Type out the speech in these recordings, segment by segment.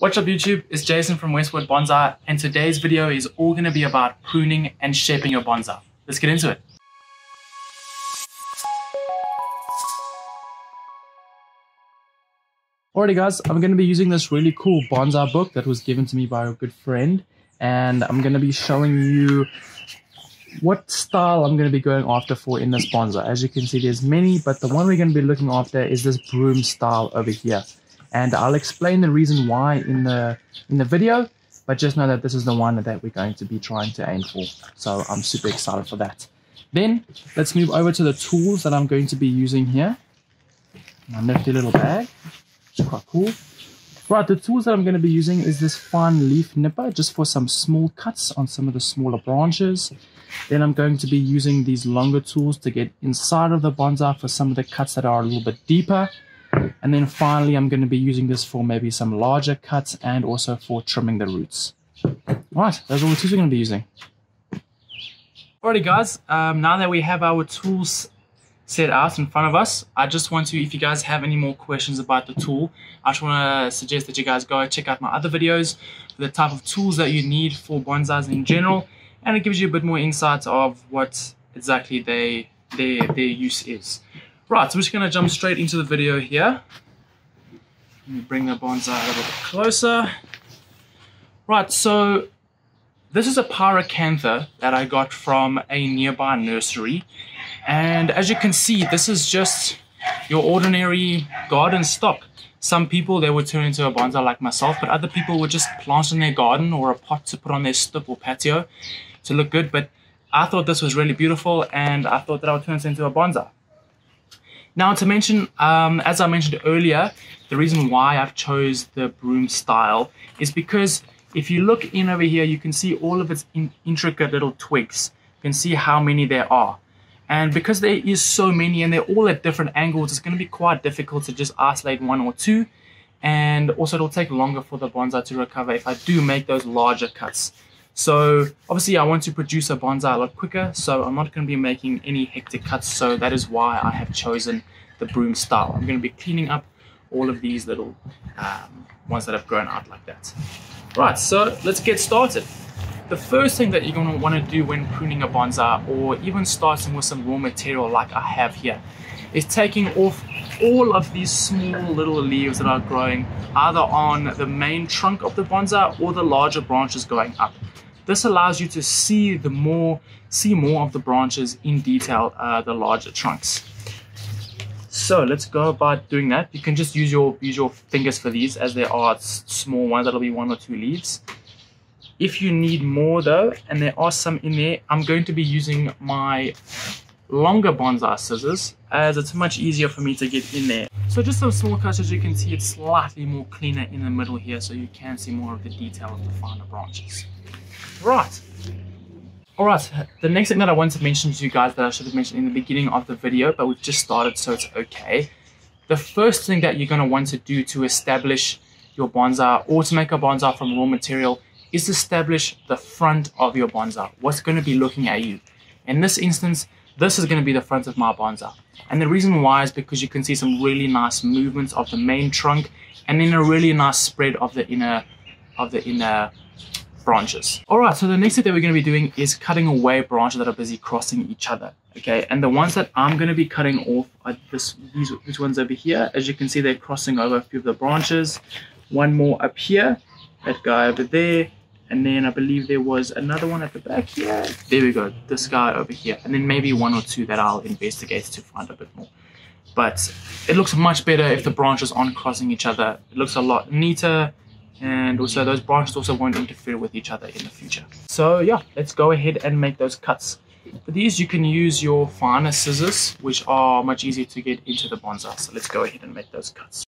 What's up YouTube, it's Jason from Westwood Bonsai, and today's video is all going to be about pruning and shaping your bonsai. Let's get into it. Alrighty guys, I'm going to be using this really cool bonsai book that was given to me by a good friend, and I'm going to be showing you what style I'm going to be going after for in this bonsai. As you can see, there's many, but the one we're going to be looking after is this broom style over here. And I'll explain the reason why in the video, but just know that this is the one that we're going to be trying to aim for. So I'm super excited for that. Then let's move over to the tools that I'm going to be using here. My nifty little bag, which is quite cool. Right, the tools that I'm going to be using is this fine leaf nipper, just for some small cuts on some of the smaller branches. Then I'm going to be using these longer tools to get inside of the bonsai for some of the cuts that are a little bit deeper. And then finally, I'm going to be using this for maybe some larger cuts and also for trimming the roots. Right, those are all the tools we're going to be using. Alrighty guys, now that we have our tools set out in front of us, I just want to, if you guys have any more questions about the tool, I just want to suggest that you guys go check out my other videos for the type of tools that you need for bonsais in general, and it gives you a bit more insight of what exactly their use is. Right, so we're just going to jump straight into the video here. Let me bring the bonsai a little bit closer. Right, so this is a Pyracantha that I got from a nearby nursery. And as you can see, this is just your ordinary garden stock. Some people, they would turn into a bonsai like myself, but other people would just plant in their garden or a pot to put on their stoop or patio to look good. But I thought this was really beautiful, and I thought that I would turn this into a bonsai. Now to mention, as I mentioned earlier, the reason why I've chose the broom style is because if you look in over here, you can see all of its intricate little twigs. You can see how many there are. And because there is so many and they're all at different angles, it's going to be quite difficult to just isolate one or two. And also it'll take longer for the bonsai to recover if I do make those larger cuts. So obviously I want to produce a bonsai a lot quicker, so I'm not going to be making any hectic cuts, so that is why I have chosen the broom style. I'm going to be cleaning up all of these little ones that have grown out like that. Right, so let's get started. The first thing that you're going to want to do when pruning a bonsai, or even starting with some raw material like I have here, is taking off all of these small little leaves that are growing either on the main trunk of the bonsai or the larger branches going up. This allows you to see more of the branches in detail, the larger trunks. So let's go about doing that. You can just use your fingers for these, as there are small ones that'll be 1 or 2 leaves. If you need more though, and there are some in there, I'm going to be using my longer bonsai scissors, as it's much easier for me to get in there. So just some small cuts. As you can see, it's slightly more cleaner in the middle here, so you can see more of the detail of the finer branches. Right. Alright, the next thing that I want to mention to you guys that I should have mentioned in the beginning of the video, but we've just started, so it's okay. The first thing that you're going to want to do to establish your bonsai, or to make a bonsai from raw material, is to establish the front of your bonsai. What's going to be looking at you. In this instance, this is going to be the front of my bonsai. And the reason why is because you can see some really nice movements of the main trunk, and then a really nice spread of the inner branches. Alright, so the next thing that we're going to be doing is cutting away branches that are busy crossing each other. Okay, and the ones that I'm going to be cutting off are these ones over here. As you can see, they're crossing over a few of the branches. One more up here, that guy over there, and then I believe there was another one at the back here. There we go, this guy over here, and then maybe 1 or 2 that I'll investigate to find a bit more. But it looks much better if the branches aren't crossing each other. It looks a lot neater, and also those branches also won't interfere with each other in the future. So yeah, let's go ahead and make those cuts. For these, you can use your finer scissors, which are much easier to get into the bonsai. So let's go ahead and make those cuts.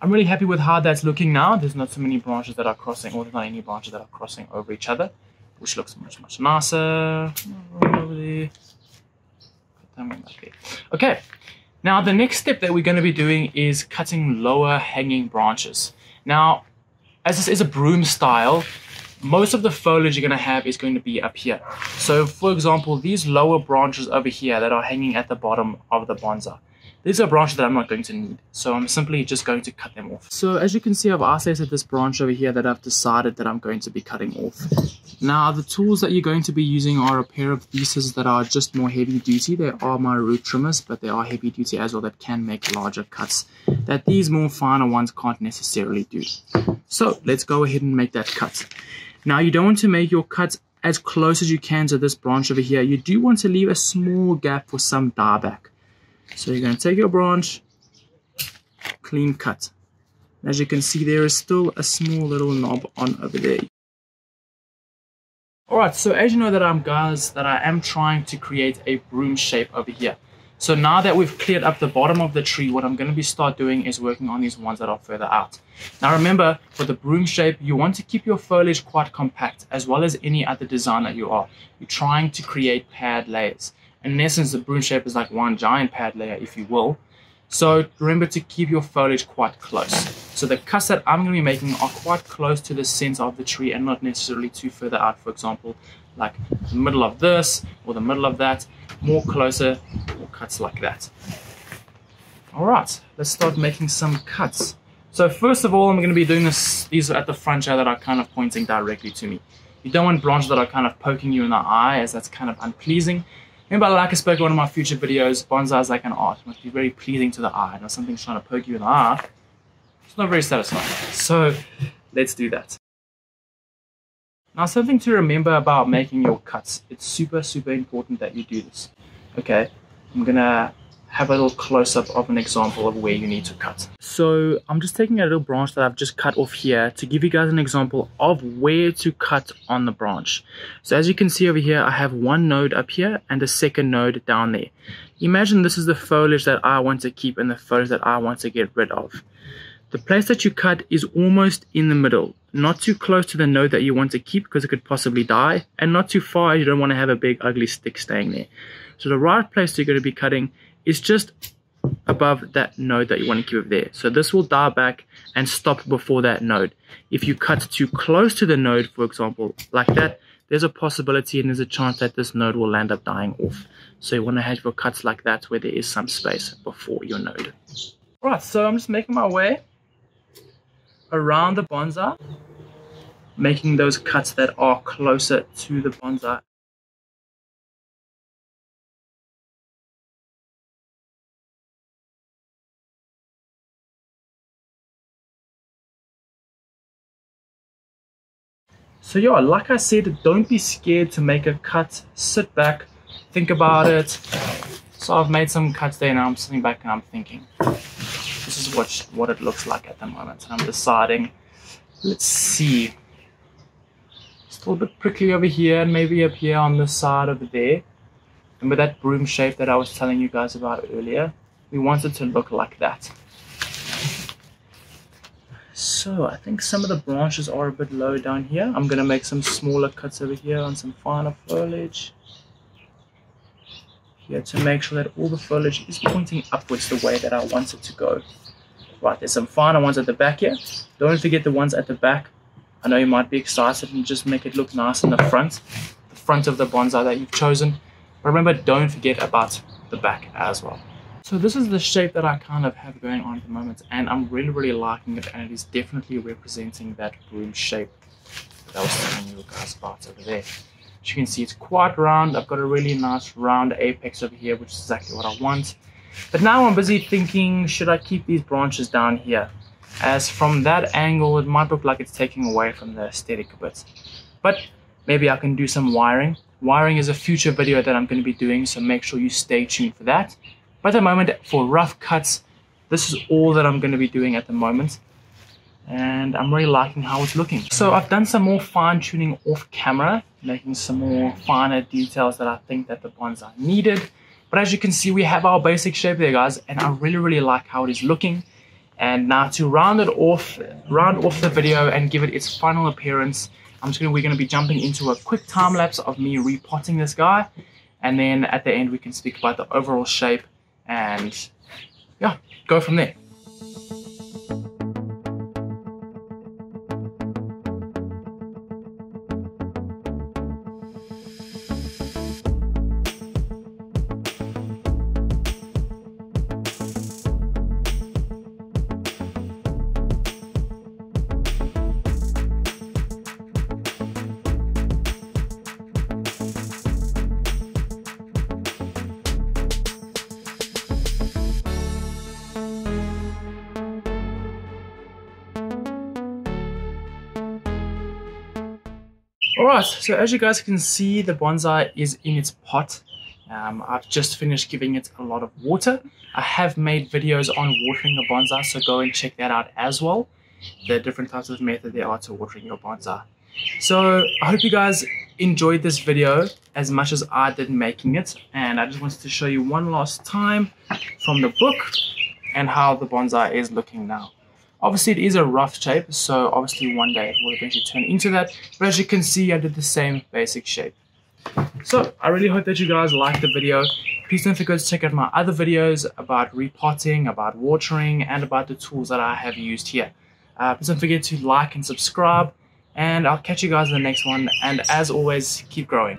I'm really happy with how that's looking now. There's not so many branches that are crossing, or there's not any branches that are crossing over each other, which looks much nicer. Over there. Okay, now the next step that we're going to be doing is cutting lower hanging branches. Now, as this is a broom style, most of the foliage you're going to have is going to be up here. So for example, these lower branches over here that are hanging at the bottom of the bonsai, these are branches that I'm not going to need, so I'm simply just going to cut them off. So as you can see, I've isolated this branch over here that I've decided that I'm going to be cutting off. Now the tools that you're going to be using are a pair of these scissors that are just more heavy duty. They are my root trimmers, but they are heavy duty as well, that can make larger cuts that these more finer ones can't necessarily do. So let's go ahead and make that cut. Now you don't want to make your cuts as close as you can to this branch over here. You do want to leave a small gap for some dieback. So you're going to take your branch, clean cut. As you can see, there is still a small little knob on over there. Alright, so as you know that I am trying to create a broom shape over here. So now that we've cleared up the bottom of the tree, what I'm going to start doing is working on these ones that are further out. Now remember, for the broom shape, you want to keep your foliage quite compact, as well as any other design that you are. You're trying to create pad layers. In essence, the broom shape is like one giant pad layer, if you will. So remember to keep your foliage quite close. So the cuts that I'm going to be making are quite close to the center of the tree and not necessarily too further out. For example, like the middle of this or the middle of that, more closer, or cuts like that. Alright, let's start making some cuts. So first of all, I'm going to be doing these are at the front here that are kind of pointing directly to me. You don't want branches that are kind of poking you in the eye, as that's kind of unpleasing. Remember, like I spoke in one of my future videos, bonsai is like an art. It must be very pleasing to the eye. And if something's trying to poke you in the eye, it's not very satisfying. So let's do that. Now, something to remember about making your cuts. It's super, super important that you do this. Okay, I'm going to have a little close-up of an example of where you need to cut. So I'm just taking a little branch that I've just cut off here to give you guys an example of where to cut on the branch. So as you can see over here, I have one node up here and a second node down there. Imagine this is the foliage that I want to keep and the foliage that I want to get rid of. The place that you cut is almost in the middle, not too close to the node that you want to keep because it could possibly die, and not too far, you don't want to have a big ugly stick staying there. So the right place you're going to be cutting is just above that node that you want to keep it there. So this will die back and stop before that node. If you cut too close to the node, for example, like that, there's a possibility and there's a chance that this node will end up dying off. So you want to have your cuts like that where there is some space before your node. Right, so I'm just making my way around the bonsai, making those cuts that are closer to the bonsai. So yeah, like I said, don't be scared to make a cut. Sit back, think about it. So I've made some cuts there, now I'm sitting back and I'm thinking, this is what it looks like at the moment. And I'm deciding, let's see. Still a bit prickly over here and maybe up here on the side over there. Remember that broom shape that I was telling you guys about earlier? We want it to look like that. So I think some of the branches are a bit low down here. I'm going to make some smaller cuts over here on some finer foliage. Here to make sure that all the foliage is pointing upwards the way that I want it to go. Right, there's some finer ones at the back here. Don't forget the ones at the back. I know you might be excited and just make it look nice in the front of the bonsai that you've chosen. But remember, don't forget about the back as well. So this is the shape that I kind of have going on at the moment, and I'm really, really liking it, and it is definitely representing that broom shape that I was telling you guys about over there. As you can see, it's quite round. I've got a really nice round apex over here, which is exactly what I want. But now I'm busy thinking, should I keep these branches down here? As from that angle, it might look like it's taking away from the aesthetic a bit. But maybe I can do some wiring. Wiring is a future video that I'm going to be doing, so make sure you stay tuned for that. But at the moment, for rough cuts, this is all that I'm going to be doing at the moment. And I'm really liking how it's looking. So I've done some more fine tuning off camera, making some more finer details that I think that the bonsai needed. But as you can see, we have our basic shape there, guys, and I really, really like how it is looking. And now to round off the video and give it its final appearance, we're going to be jumping into a quick time lapse of me repotting this guy. And then at the end, we can speak about the overall shape and yeah, go from there. Alright, so as you guys can see, the bonsai is in its pot. I've just finished giving it a lot of water. I have made videos on watering a bonsai, so go and check that out as well. The different types of method there are to watering your bonsai. So I hope you guys enjoyed this video as much as I did making it, and I just wanted to show you one last time from the book and how the bonsai is looking now. Obviously it is a rough shape, so obviously one day it will eventually turn into that, but as you can see I did the same basic shape. So I really hope that you guys liked the video. Please don't forget to check out my other videos about repotting, about watering, and about the tools that I have used here. Please don't forget to like and subscribe, and I'll catch you guys in the next one, and as always, keep growing.